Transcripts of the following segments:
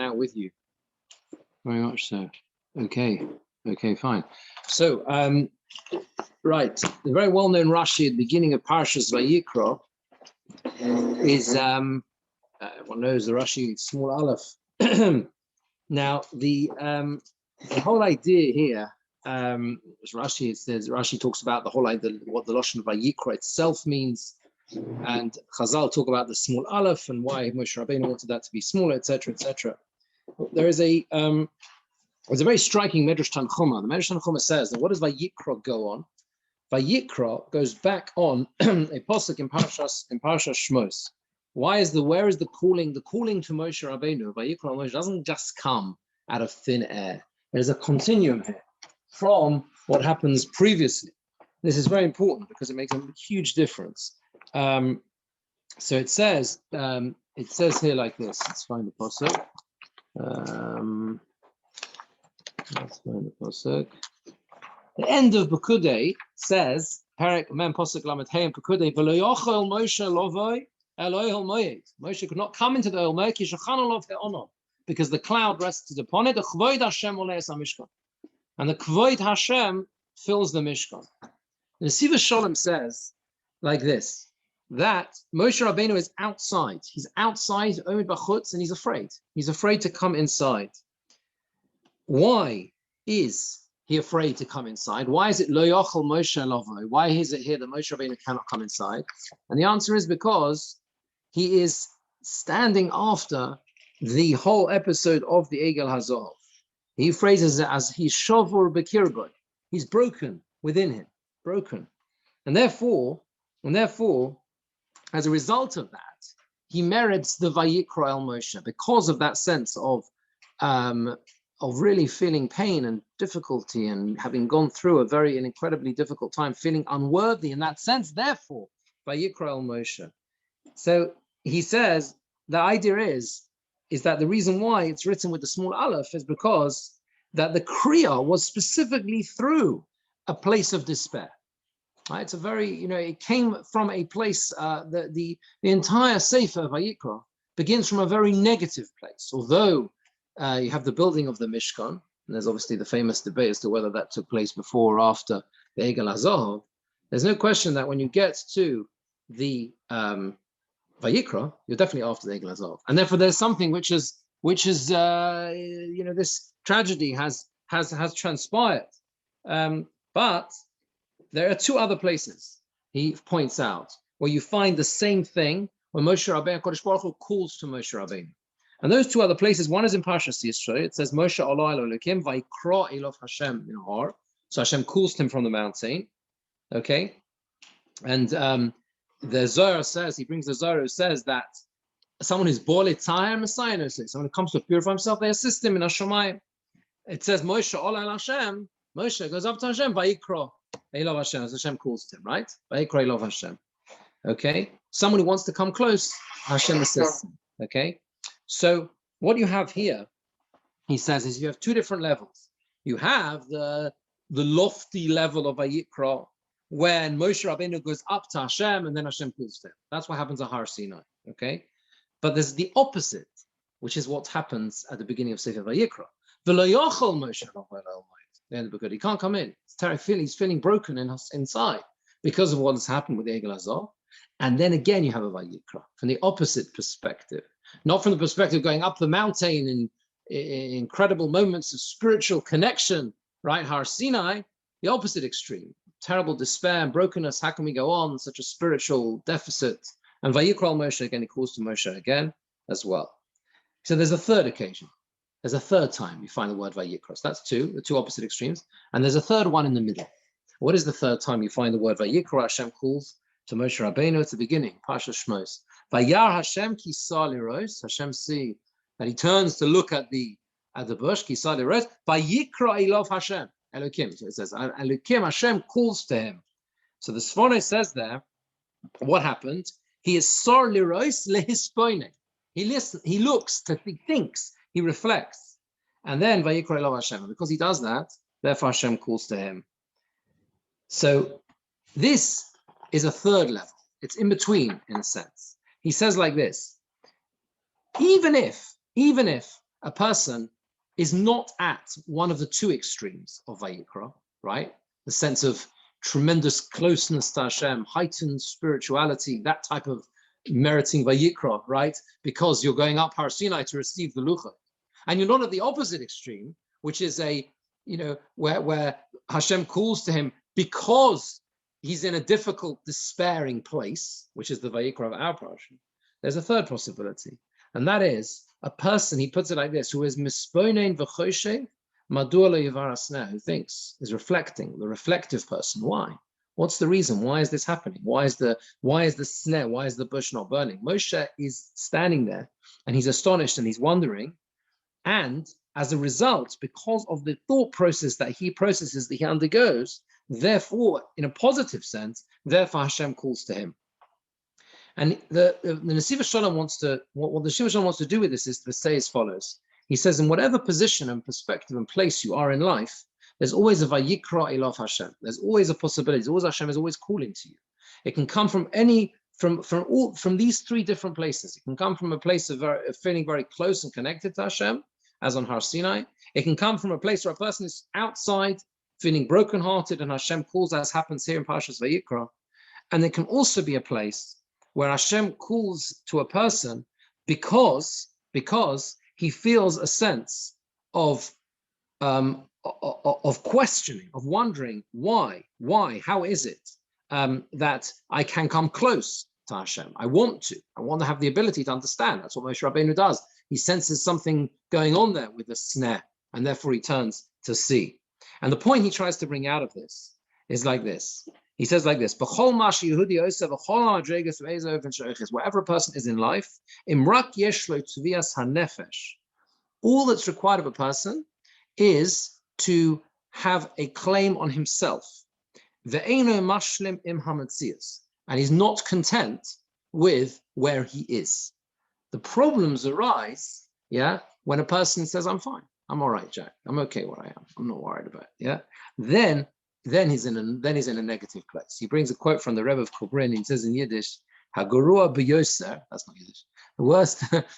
out with you. Very much so. Okay, fine. So, right, the very well-known Rashi at the beginning of Parshas Vayikra is, everyone knows the Rashi, small aleph. Now, the whole idea here, Rashi, it says, Rashi talks about the whole idea, what the Lashon Vayikra itself means, and Chazal talk about the small aleph and why Moshe Rabbeinu wanted that to be smaller, etc., etc. There is there's a very striking Medrash Tanchuma. The Medrash Tanchuma says that what does Vayikra go on? Vayikra goes back on a pasuk in Parshas Shmos. Where is the calling? The calling to Moshe Rabbeinu, Vayikra Moshe, doesn't just come out of thin air. There's a continuum here from what happens previously. This is very important because it makes a huge difference. So it says here like this. Let's find the pasuk. The end of Pekudei says, Perek Mem Pasuk Lamed Hey in Pekudei, V'lo yochel Moshe lovoi Eloi hol moed. Moshe could not come into the Oel Moed, because the cloud rested upon it. The Kvoid Hashem oleis HaMishkan, and the Kvoid Hashem fills the Mishkan. The Siva Shalom says like this, that Moshe Rabbeinu is outside. He's outside, Omid Bachutz, and he's afraid. He's afraid to come inside. Why is he afraid to come inside? Why is it Lo Yochel Moshe Lovoi? Why is it here that Moshe Rabbeinu cannot come inside? And the answer is because he is standing after the whole episode of the Egel Hazov. He phrases it as he's Shavur Bekirboy. He's broken within him, broken. And therefore, as a result of that, he merits the Vayikra El Moshe because of that sense of really feeling pain and difficulty and having gone through an incredibly difficult time, feeling unworthy in that sense. Therefore, Vayikra El Moshe. So he says the idea is that the reason why it's written with the small aleph is because that the Kriya was specifically through a place of despair. Right? It's a very, it came from a place, the entire Sefer Vayikra begins from a very negative place. Although you have the building of the Mishkan, and there's obviously the famous debate as to whether that took place before or after the Egel Hazov. There's no question that when you get to the Vayikra, you're definitely after the Egel Hazov, and therefore there's something which is this tragedy has transpired. But there are two other places he points out where you find the same thing when Moshe Rabbeinu, Kodesh Baruch Hu calls to Moshe Rabbeinu. And those two other places, one is in Parshas Yisro. It says, Moshe Olo Elokim, Vayikra Elov Hashem in Har. So Hashem calls to him from the mountain. Okay? And the Zohar says, he brings the Zohar who says that someone who's Bole Tzahir Messiah, someone who comes to purify himself, they assist him in Hashemayim. It says, Moshe Olo El Hashem, Moshe goes up to Hashem, Vayikra Elov Hashem, as Hashem calls to him, right? Vayikra Elov Hashem. Okay? Someone who wants to come close, Hashem assists him. Okay? So what you have here, he says, is you have two different levels. You have the lofty level of Vayikra, when Moshe Rabbeinu goes up to Hashem and then Hashem calls to him. That's what happens at Har Sinai. Okay? But there's the opposite, which is what happens at the beginning of Sefer Vayikra. V'lo yochel Moshe Rabbeinu. He can't come in. He's feeling broken inside because of what has happened with the Egel Hazov. And then again, you have a Vayikra from the opposite perspective. Not from the perspective of going up the mountain in incredible moments of spiritual connection, right? Har Sinai, the opposite extreme. Terrible despair and brokenness. How can we go on? Such a spiritual deficit. And Vayikra Moshe, again, he calls to Moshe again as well. So there's a third occasion. There's a third time you find the word Vayikra. So that's the two opposite extremes. And there's a third one in the middle. What is the third time you find the word Vayikra? Hashem calls to Moshe Rabbeinu at the beginning, Parshas Shmos. Vayar Hashem kisah liros. Hashem see that he turns to look at the bush. Kisah liros. Vayikra Elov Hashem Elokim. So it says Elokim Hashem calls to him. So the Sforno says there, what happened? He is sar liros lehispoine. He listens. He looks. He thinks. He reflects. And then Vayikra Elov Hashem. And because he does that, therefore Hashem calls to him. So this is a third level. It's in between, in a sense. He says like this: even if a person is not at one of the two extremes of Vayikra, right? The sense of tremendous closeness to Hashem, heightened spirituality, that type of meriting Vayikra, right? Because you're going up Har Sinai to receive the Luchot. And you're not at the opposite extreme, which is where Hashem calls to him because he's in a difficult, despairing place, which is the Vayikra of our parsha. There's a third possibility, and that is a person, he puts it like this, who is misponein v'choshev madua le'yivarasneh, who thinks, is reflecting, the reflective person. Why? What's the reason? Why is this happening? Why is the snare? Why is the bush not burning? Moshe is standing there, and he's astonished, and he's wondering, and as a result, because of the thought process that he undergoes, therefore, in a positive sense, therefore Hashem calls to him. And the Nesiv Shalom wants to, what the Nesiv Shalom wants to do with this is to say as follows. He says, in whatever position and perspective and place you are in life, there's always a Vayikra Elof Hashem. There's always a possibility. There's always Hashem is always calling to you. It can come from from these three different places. It can come from a place of feeling very close and connected to Hashem, as on Har Sinai. It can come from a place where a person is outside, feeling brokenhearted, and Hashem calls, as happens here in Parshas Vayikra. And it can also be a place where Hashem calls to a person because he feels a sense of questioning, of wondering why, how is it that I can come close to Hashem? I want to have the ability to understand. That's what Moshe Rabbeinu does. He senses something going on there with the snare, and therefore he turns to see. And the point he tries to bring out of this is like this. He says like this: wherever a person is in life, all that's required of a person is to have a claim on himself. And he's not content with where he is. The problems arise, when a person says, I'm fine, I'm all right, Jack, I'm okay where I am, I'm not worried about it, Then he's in a negative place. He brings a quote from the Rebbe of Kobrin. He says in Yiddish, "Hagorua b'yoser." That's not Yiddish. The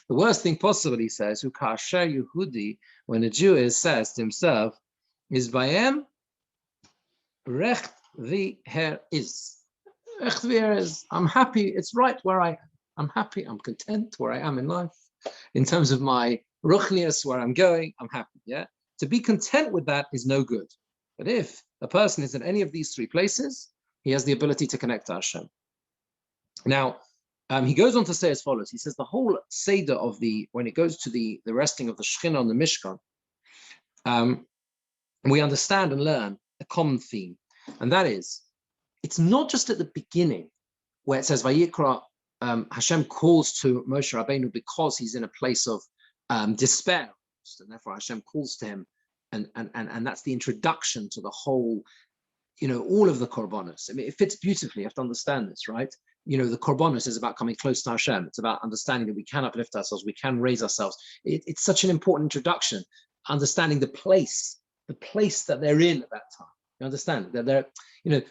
worst thing possible, he says, who kasher Yehudi, when a Jew says to himself, is bayem recht v'her is. Recht v'her is. I'm happy. It's right where I am. I'm happy. I'm content where I am in life. In terms of my ruchnius, where I'm going, I'm happy. Yeah. To be content with that is no good. But if a person is in any of these three places, he has the ability to connect to Hashem. Now, he goes on to say as follows. He says the whole Seder of when it goes to the resting of the Shekhinah on the Mishkan, we understand and learn a common theme. And that is, it's not just at the beginning where it says Vayikra, Hashem calls to Moshe Rabbeinu because he's in a place of despair, and therefore Hashem calls to him. And that's the introduction to the whole, all of the korbanos. I mean, it fits beautifully. You have to understand this, right? The korbanos is about coming close to Hashem. It's about understanding that we can uplift ourselves, we can raise ourselves. It's such an important introduction, understanding the place that they're in at that time. You understand that they're,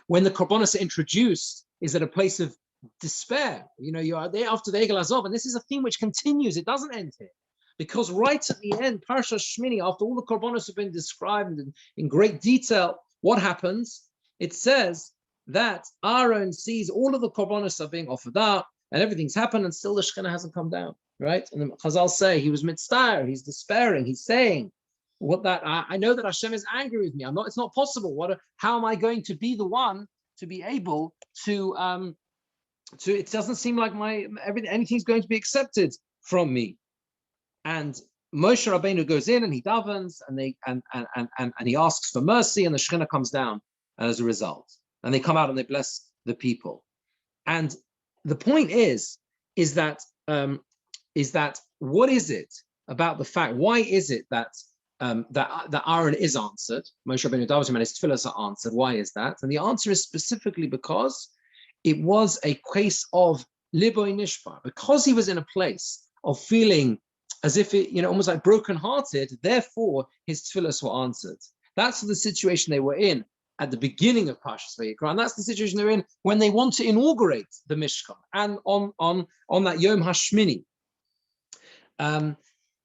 when the korbanos are introduced, is at a place of despair. You are there after the Egel Azov, and this is a theme which continues. It doesn't end here. Because right at the end, Parshas Shmini, after all the korbanos have been described in great detail, what happens? It says that Aaron sees all of the korbanos are being offered up, and everything's happened, and still the Shekhinah hasn't come down, right? And the Chazal say he was mitzvah, he's despairing, he's saying, I know that Hashem is angry with me. It's not possible. How am I going to be the one to be able to it doesn't seem like anything's going to be accepted from me. And Moshe Rabbeinu goes in and he davens and he asks for mercy, and the Shekhinah comes down as a result. And they come out and they bless the people. And the point is that what is it about the fact? Why is it that that Aaron is answered? Moshe Rabbeinu davens and his tefillahs are answered. Why is that? And the answer is specifically because it was a case of liboy nishbar, because he was in a place of feeling as if it, almost like brokenhearted, therefore his tefillahs were answered. That's the situation they were in at the beginning of Parshas Vayikra, and that's the situation they're in when they want to inaugurate the Mishkan and on that Yom Hashmini.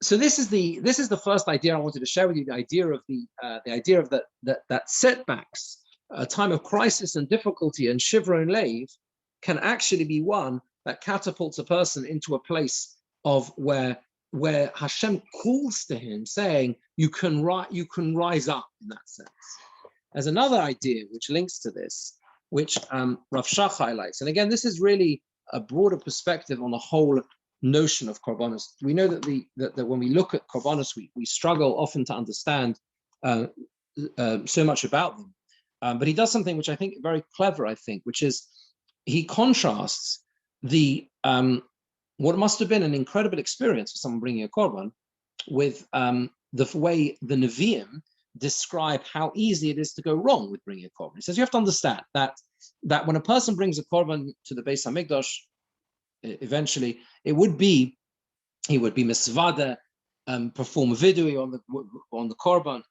So this is the first idea I wanted to share with you. The idea of that setbacks, a time of crisis and difficulty and shivron leiv, can actually be one that catapults a person into a place of where Hashem calls to him, saying you can rise up in that sense. There's another idea which links to this, which Rav Shach highlights, and again, this is really a broader perspective on the whole notion of korbanos. We know that that when we look at korbanos, we struggle often to understand so much about them. But he does something which I think very clever, I think, which is he contrasts the what must have been an incredible experience for someone bringing a korban with the way the Nevi'im describe how easy it is to go wrong with bringing a korban. He says you have to understand that when a person brings a korban to the Beis Hamikdash, eventually he would be misvada, perform vidui on the korban,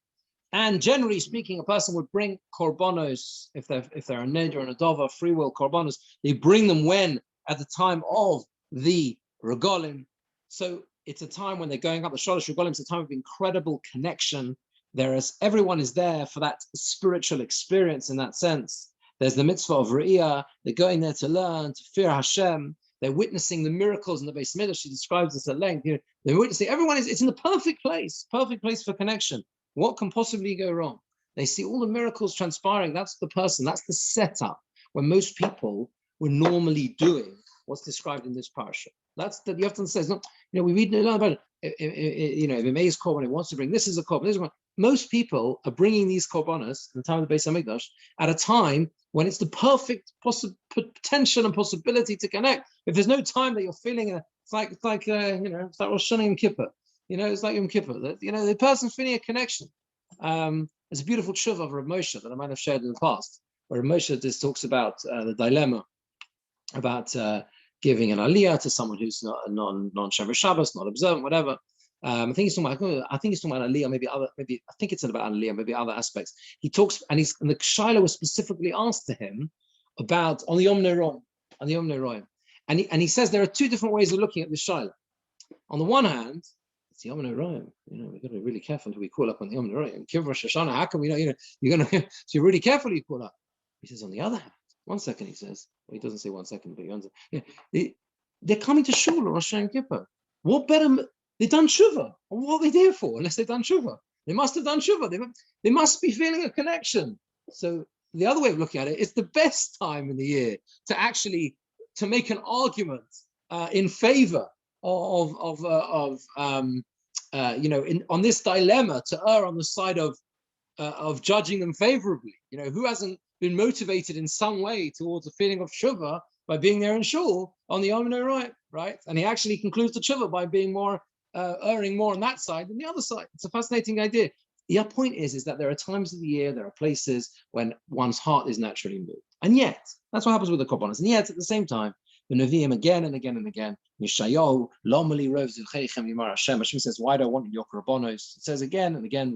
and generally speaking, a person would bring korbanos if they're a neder and a dova, free will korbanos. They bring them when at the time of the regalim. So it's a time when they're going up the shalosh regalim. It's a time of incredible connection. Everyone is there for that spiritual experience in that sense. There's the mitzvah of Re'iyah. They're going there to learn, to fear Hashem. They're witnessing the miracles in the Beis Midrash. She describes this at length. They're witnessing. It's in the perfect place for connection. What can possibly go wrong? They see all the miracles transpiring. That's the person. That's the setup where most people were normally doing what's described in this parsha. That's that you have to understand. It's not, we read and learn about it. If a maze korban, it wants to bring this is a korban. This is one. Most people are bringing these korbanos in the time of the Beis Hamikdash at a time when it's the perfect potential and possibility to connect. If there's no time that you're feeling, it's like Rosh Hashanah and Kippur. It's like Yom Kippur. The person's feeling a connection. There's a beautiful tshuva of Rav Moshe that I might have shared in the past, where Rav Moshe just talks about the dilemma about giving an aliyah to someone who's not non-Shomer Shabbos, not observant, whatever. I think he's talking about aliyah, I think it's about aliyah, maybe other aspects. He talks, and the shaila was specifically asked to him about on the Yom Noraim, and he says there are two different ways of looking at the shaila. On the one hand, it's the Yom Noraim. We've got to be really careful until we call up on the Yom Noraim. Kiv Rosh Hashanah. How can we know? You're gonna. So you're really careful. You call up. He says on the other hand, 1 second. He says. Well, he doesn't say 1 second, but he understands. They're coming to shul on Rosh Hashanah Kippur. What better? They've done tshuva. What are they there for? Unless they've done tshuva, they must have done tshuva. They must be feeling a connection. So the other way of looking at it, it's the best time in the year to make an argument in favor on this dilemma, to err on the side of judging them favorably. Who hasn't been motivated in some way towards a feeling of tshuva by being there in shul on the Yom Noraim, right? And he actually concludes the tshuva by being more erring more on that side than the other side. It's a fascinating idea. The point is that there are times of the year, there are places when one's heart is naturally moved, and yet that's what happens with the korbanos. And yet at the same time, the Nevi'im again and again and again, Yeshayahu, Lomali Rov Zucheichem Yimar Hashem. Hashem says, why do I want your korbanos? It says again and again,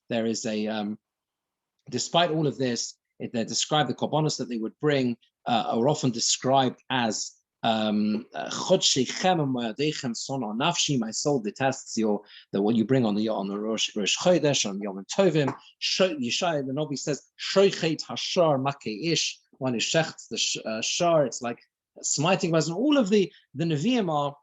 there is a, despite all of this, they describe the korbanos that they would bring are often described as nafshi, my soul detests what you bring on the Rosh Chodesh, on Yom Tovim. Yeshaya the Navi says, Shoichet Hashar Makei Ish, one is shechts the shar, it's like smiting us, and all of the Nevi'im are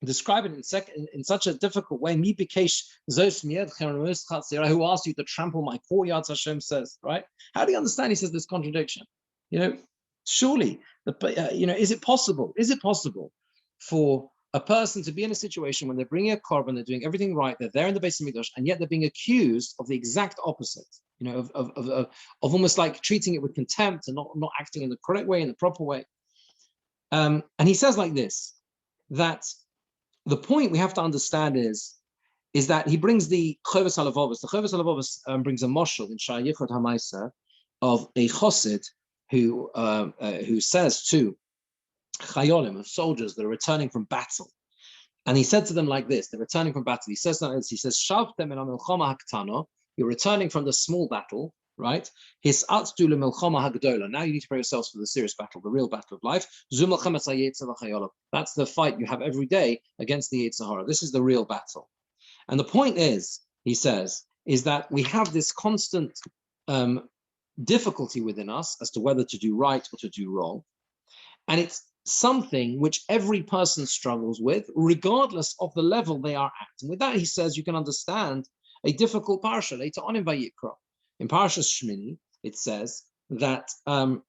describing in such a difficult way. Mi bikesh zos miedchem who asked you to trample my courtyards, Hashem says, right? How do you understand? He says this contradiction. Surely, is it possible? Is it possible for a person to be in a situation when they're bringing a korban, they're doing everything right, they're there in the Beis Hamikdash, and yet they're being accused of the exact opposite? Of almost like treating it with contempt and not acting in the correct way, in the proper way. And he says like this, that the point we have to understand is that he brings the Chovos Halavavos. The Chovos Halavavos brings a moshel in Shar Yichud HaMaisa of a chosid who says to chayolim, of soldiers that are returning from battle, and he said to them like this: they're returning from battle. He says, "Shavtem in milchama haktano." You're returning from the small battle, right? His atzdu le'milchama hagdola. Now you need to prepare yourselves for the serious battle, the real battle of life. Zu milchemas hayetzer v'chayolav. That's the fight you have every day against the Yetzer Hara. This is the real battle. And the point is, he says, is that we have this constant difficulty within us as to whether to do right or to do wrong. And it's something which every person struggles with, regardless of the level they are at. And with that, he says, you can understand a difficult parsha later on in Vayikra. In Parshas Shmini, it says that Aaron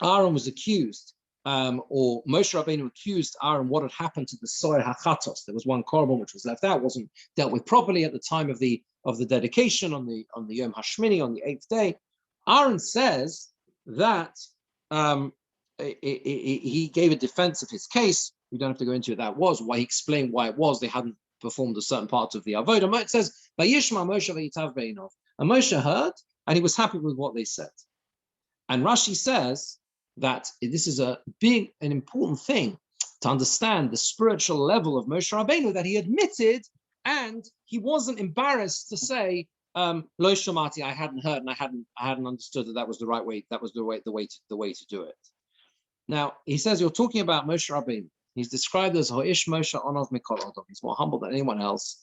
was accused, or Moshe Rabbeinu accused Aaron what had happened to the soyer hachatos. There was one korban which was left out, wasn't dealt with properly at the time of the dedication on the Yom Hashmini, on the 8th day. Aaron says that he gave a defense of his case. We don't have to go into it. That was why he explained why it was they hadn't performed a certain part of the avodah. It says, "Vayishma Moshe v'yitav beinov." And Moshe heard, and he was happy with what they said. And Rashi says that this is an important thing to understand the spiritual level of Moshe Rabbeinu, that he admitted, and he wasn't embarrassed to say, "Lo shamati," I hadn't heard, and I hadn't understood that was the right way. That was the way to do it. Now he says you're talking about Moshe Rabbeinu. He's described as Ho'ish Moshe Onov Mikol Odom. He's more humble than anyone else.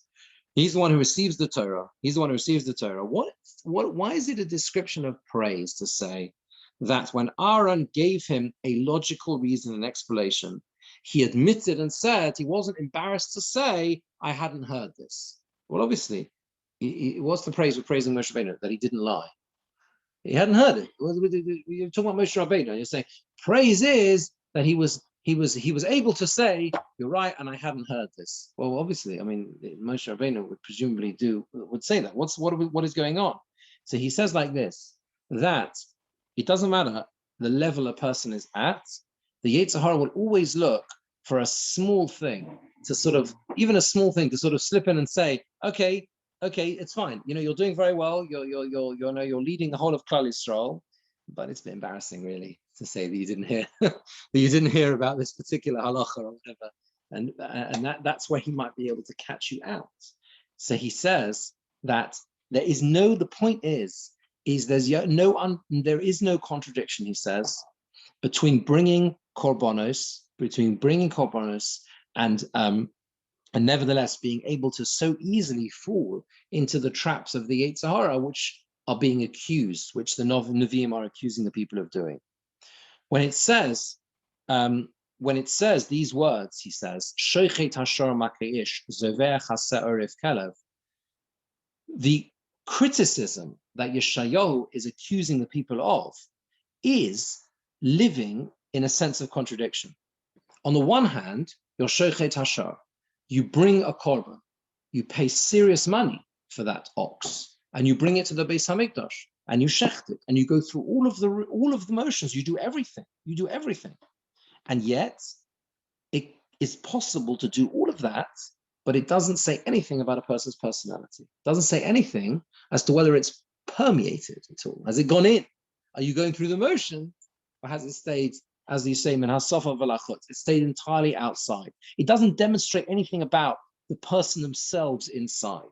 He's the one who receives the Torah. He's the one who receives the Torah. Why is it a description of praise to say that when Aaron gave him a logical reason and explanation, he admitted and said he wasn't embarrassed to say, I hadn't heard this? Well, obviously, what's the praise of praising Moshe Rabbeinu? That he didn't lie. He hadn't heard it. You're talking about Moshe Rabbeinu, and you're saying praise is that he was able to say, you're right, and I hadn't heard this. Well, obviously, I mean, Moshe Rabbeinu would presumably would say that. What is going on? So he says like this, that it doesn't matter the level a person is at, the Yetzer Hara will always look for a small thing to sort of slip in and say, okay, it's fine. You're doing very well. You're leading the whole of Klal Yisrael, but it's a bit embarrassing, really, to say that you didn't hear that you didn't hear about this particular halacha or whatever, and that's where he might be able to catch you out. So he says that the point is there is no contradiction. He says between bringing korbanos and nevertheless being able to so easily fall into the traps of the Yetzer Hara, which are being accused, which the Nevi'im are accusing the people of doing. When it says these words, he says, "Shoichet hashor makeish zoveh chaseh orif kelev." The criticism that Yeshayahu is accusing the people of is living in a sense of contradiction. On the one hand, you're shoichet hashor. You bring a korban, you pay serious money for that ox, and you bring it to the Beis Hamikdash, and you shecht it, and you go through all of the motions. You do everything. And yet, it is possible to do all of that, but it doesn't say anything about a person's personality. It doesn't say anything as to whether it's permeated at all. Has it gone in? Are you going through the motion, or has it stayed, as you say, min hasofa v'lachut? It stayed entirely outside. It doesn't demonstrate anything about the person themselves inside.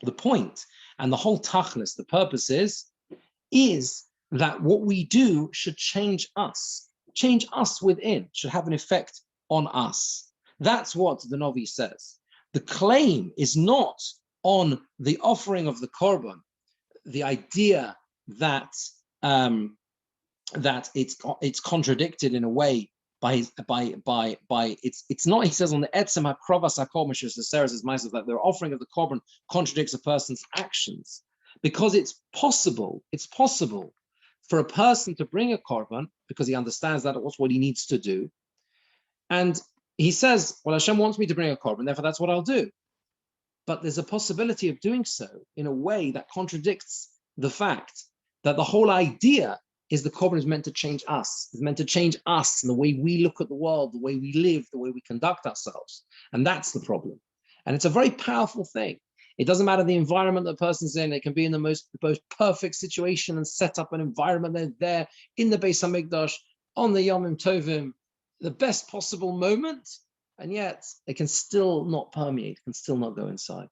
The point and the whole tachlis, the purpose is that what we do should change us within, should have an effect on us. That's what the Novi says. The claim is not on the offering of the korban, the idea that it's contradicted in a way by it's not. He says on the etzem hakrovas hakol mishus the Sarah says myself that the offering of the korban contradicts a person's actions, because it's possible for a person to bring a korban because he understands that what's what he needs to do, and he says, well, Hashem wants me to bring a korban, therefore that's what I'll do. But there's a possibility of doing so in a way that contradicts the fact that the whole idea is the korban is meant to change us. It's meant to change us and the way we look at the world, the way we live, the way we conduct ourselves. And that's the problem. And it's a very powerful thing. It doesn't matter the environment the person's in. They can be in the most perfect situation and set up an environment. They're there in the Beis Hamikdash, on the Yomim Tovim, the best possible moment. And yet they can still not permeate, can still not go inside.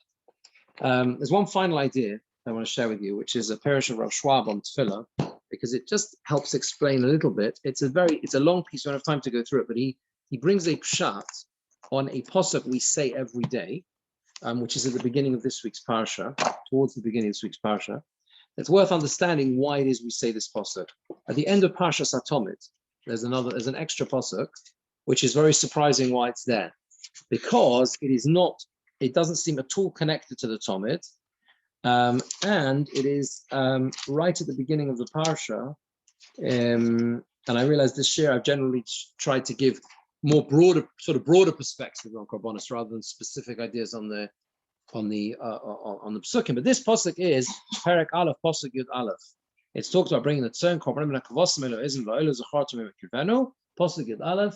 There's one final idea I want to share with you, which is a parish of Rav Schwab on Tefillah, because it just helps explain a little bit. It's a long piece. We don't have time to go through it, but he brings a pshat on a pasuk we say every day, which is at the beginning of this week's parsha, towards the beginning of this week's parsha. It's worth understanding why it is we say this pasuk. At the end of Parshas Atomit, there's an extra pasuk, which is very surprising why it's there, because it doesn't seem at all connected to the Tomit, and it is right at the beginning of the parsha. And I realize this year I've generally tried to give more broader perspective on Korbanos rather than specific ideas on the psukim. But this pasuk is Perek Aleph, pasuk Yud Aleph. It's talked about bringing the tzon korbanim lekavosim eloizim va'olu zachartum emekivenu. Pasuk Yud Aleph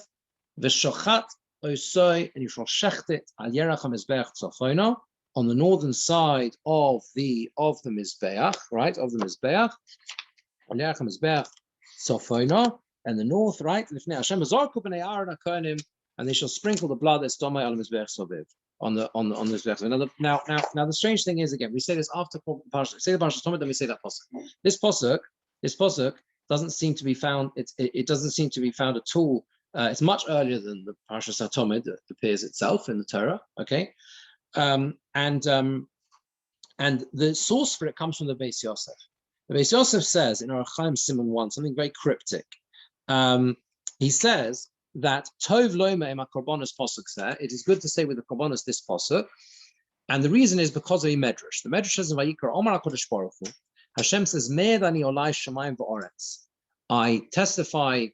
v'shochat oisoi, and you shall shecht it al yerach hamizbeach tzafona, on the northern side of the mizbeach, right, of the mizbeach, al yerach hamizbeach tzafona, and the north, right, lifnei Hashem v'zarku b'nei Aaron hakohanim, and they shall sprinkle the blood that's domei al mizbeach soviv. On the mizbeach. Now, the strange thing is, again, we say this after Parshas, say the Parshas Tomit, then we say that pasuk. This pasuk doesn't seem to be found. It doesn't seem to be found at all. It's much earlier than the Parshas Tomit that appears itself in the Torah. Okay, and the source for it comes from the Beis Yosef. The Beis Yosef says in our Chaim Simon 1 something very cryptic. He says that Tov Loima Ema Korbanos pasuk there. It is good to say with the Korbanos this pasuk, and the reason is because of a medrash. The medrash says in Vayikra, Omar HaKadosh Baruch Hu, Hashem says, Me'edani olai shamayim v'oretz. I testify,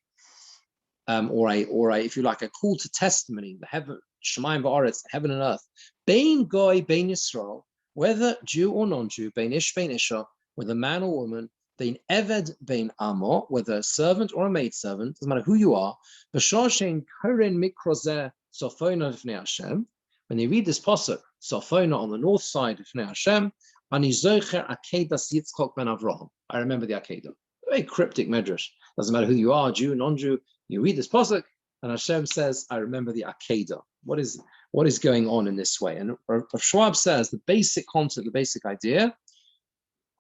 or I, if you like, I call to testimony the heaven, shamayim v'oretz, heaven and earth, bein goy, bein Yisrael, whether Jew or non-Jew, bein ish, bein isha, whether man or woman, bein eved, bein amo, whether a servant or a maidservant, doesn't matter who you are. When you read this pasuk, Sofona on the north side of Fnei Hashem, Ani zocher akedas Yitzchok ben Avraham. I remember the Akedah. Very cryptic medrash. Doesn't matter who you are, Jew, non-Jew. You read this pasuk, and Hashem says, "I remember the Akedah." What is going on in this way? And Rav Schwab says the basic concept, the basic idea,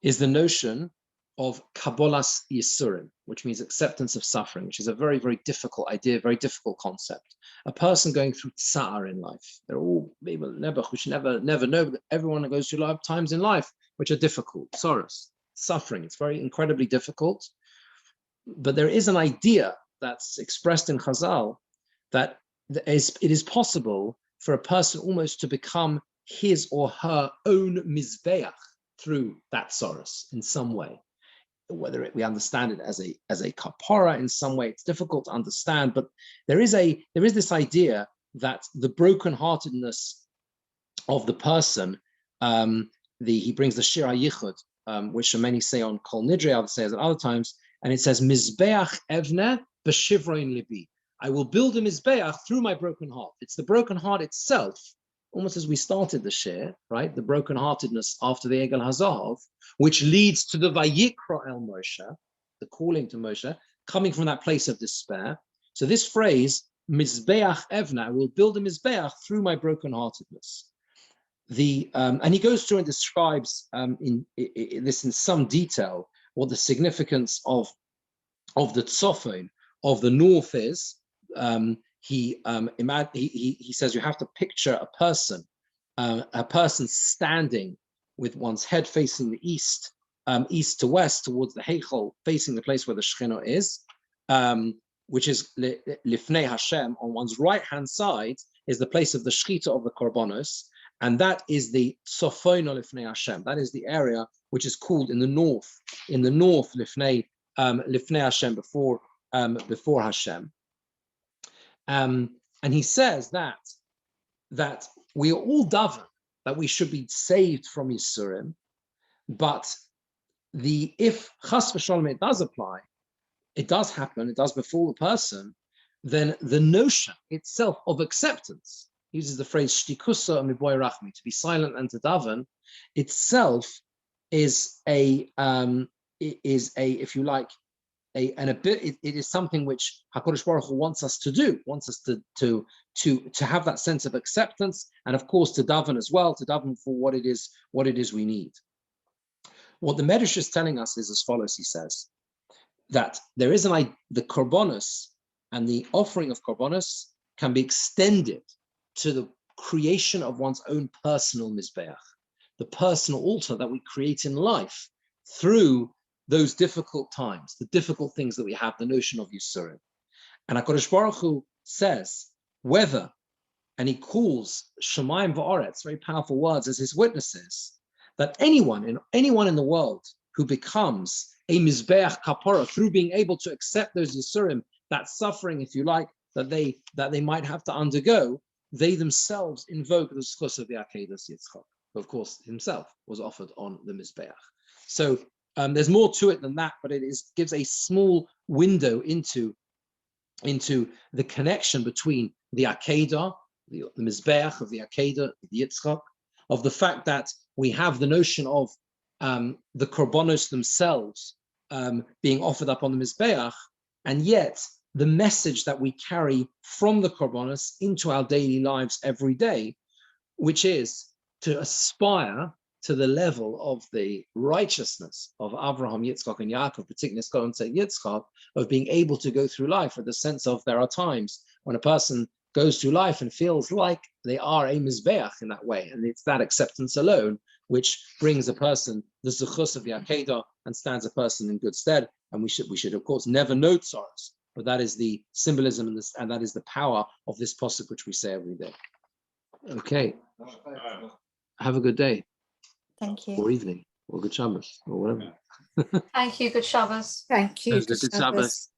is the notion of Kabbalas Yisurim, which means acceptance of suffering, which is a very, very difficult idea, very difficult concept. A person going through tsar in life. They're all people which never know that everyone goes through times in life which are difficult, sorrows, suffering. It's very incredibly difficult. But there is an idea that's expressed in Chazal that it is possible for a person almost to become his or her own mizbeach through that sorrows in some way. Whether we understand it as a kapara in some way, it's difficult to understand, but there is this idea that the brokenheartedness of the person, he brings the Shir HaYichud, which many say on Kol Nidre, others say at other times, and it says Mizbeach Evne b'shivroin libi. I will build a mizbeach through my broken heart. It's the broken heart itself, almost as we started the share, right? The brokenheartedness after the Egel Hazav, which leads to the Vayikra El Moshe, the calling to Moshe, coming from that place of despair. So this phrase, Mizbeach Evna, I will build a Mizbeach through my brokenheartedness. And he goes through and describes this in some detail, what the significance of the tzofon of the north is. He says you have to picture a person standing with one's head facing the east, east to west towards the Heichel, facing the place where the Shekhinah is, which is Lifnei Hashem. On one's right-hand side is the place of the Shechita of the Korbanos, and that is the Tzofona Lifnei Hashem. That is the area which is called in the north Lifnei Hashem, before Hashem. And he says that we are all daven that we should be saved from Yisurim, but if Chas v'Shalom it does apply, it does happen, it does befall the person, then the notion itself of acceptance, he uses the phrase shtikusa miboy rachmi, to be silent and to daven, itself is if you like, it is something which HaKadosh Baruch Hu wants us to do, wants us to have that sense of acceptance, and of course to daven as well, to daven for what it is we need. What the Medrash is telling us is as follows. He says that there is the korbanos and the offering of korbanos can be extended to the creation of one's own personal mizbeach, the personal altar that we create in life through those difficult times, the difficult things that we have, the notion of Yisurim. And HaKadosh Baruch Hu says whether, and he calls Shemayim va'aretz, very powerful words, as his witnesses, that anyone in the world who becomes a mizbeach kapara through being able to accept those Yisurim, that suffering, if you like, that they might have to undergo, they themselves invoke the zchus of the Akedas Yitzchak, who of course himself was offered on the mizbeach. So there's more to it than that, but it gives a small window into the connection between the Akedah, the mizbeach of the Akedah, the Yitzchak, of the fact that we have the notion of the korbanos themselves being offered up on the mizbeach, and yet the message that we carry from the korbanos into our daily lives every day, which is to aspire to the level of the righteousness of Avraham, Yitzchak, and Yaakov, particularly Yitzchak, of being able to go through life with the sense of there are times when a person goes through life and feels like they are a mizbeach in that way, and it's that acceptance alone which brings a person the zechus of the Akedah and stands a person in good stead. And we should of course never know tzaros, but that is the symbolism and that is the power of this pasuk which we say every day. Okay, have a good day. Thank you. Or evening, or good Shabbos, or whatever. Thank you. Good Shabbos. Thank you. Good Shabbos.